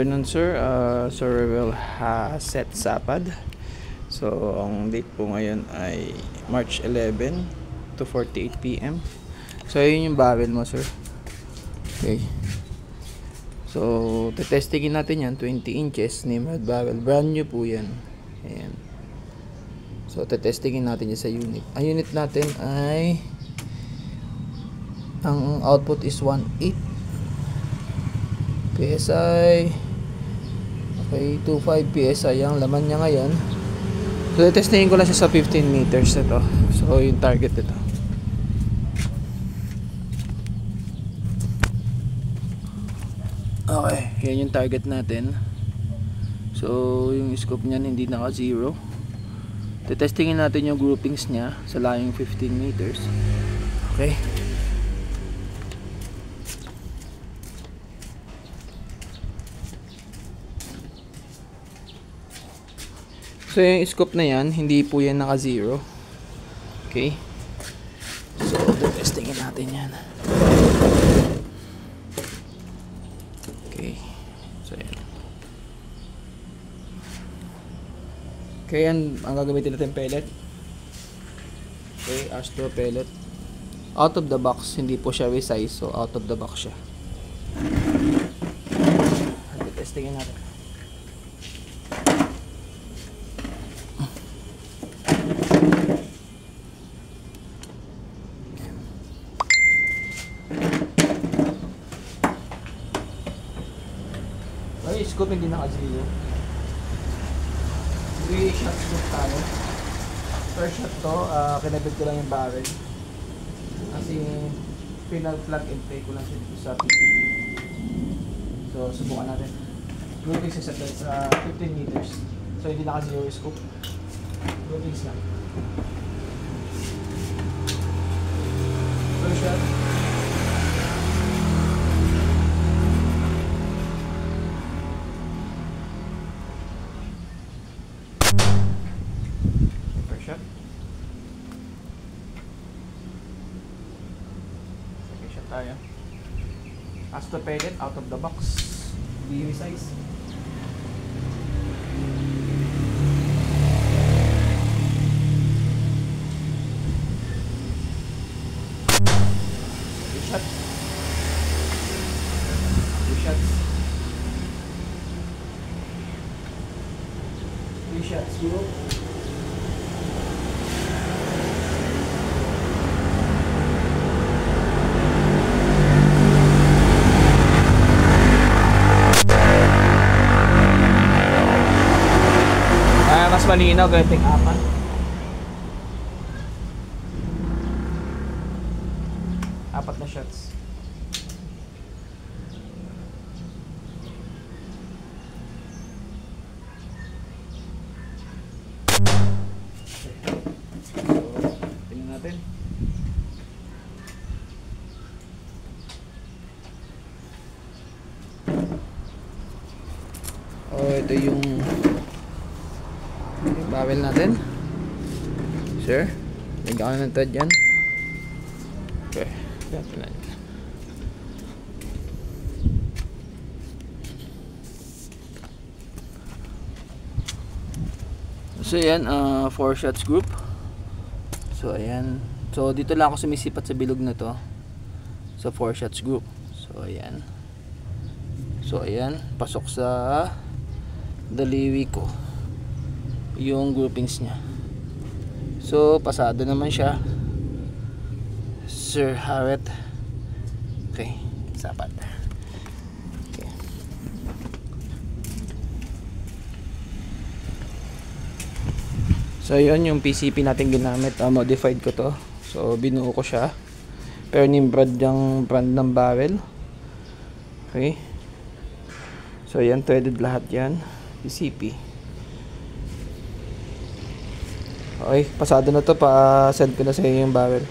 Afternoon sir, Sir will set sapad. So ang date po ngayon ay March 11 to 48 PM. So ayun yung barrel mo sir. Okay. So tetestingin natin yan, 20 inches Nimrod barrel, brand new po yan. Ayan. So tetestingin natin yan sa unit. Ang unit natin ay ang output is 1.8 PSI. Okay, 2.5 PSI ang laman niya ngayon. So testingin ko lang siya sa 15 meters ito. So yung target ito. Okay, yan yung target natin. So yung scope niyan hindi naka zero. Testingin natin yung groupings niya sa layong 15 meters. Okay. So yung scope na yan, hindi po yan naka zero. Okay. So testingin natin yan. Okay. So yan. Okay, yan ang gagamitin natin pellet. Okay, Astro pellet. Out of the box, hindi po siya resize, so out of the box siya. Testingin natin. Okay, scope hindi naka-zero. 3 shots na tayo. First shot to, kinabit ko lang yung barrel. Kasi pinag-plug and play ko lang siya dito sa PCB. So, subukan natin. Groupings sa 15 meters. So, hindi naka-zero yung scope. Groupings lang. First shot. Tayo. Astro pellet out of the box. BB size. Two shots. Two shots. Three shots. Zero. Mas malinaw ganting apat. Apat na shots. So, tingnan natin. Oh, ito yung barrel natin. Sir, lagyan ka ng thread yan. Okay, ganito lang. So yan, 4 shots group. So ayan. So dito lang ako sumisipat sa bilog na to. So 4 shots group. So ayan. So ayan, pasok sa daliwi ko yung groupings niya. So pasado naman siya, Sir Harriet. Okay, sapat. Okay. So yun yung PCP natin ginamit, modified ko to. So binuo ko siya, pero Nimrod yung brand ng barrel. Okay. So yan, threaded lahat yan, PCP. Okay, pasado na to, pa-send ko na sa iyo yung barrel.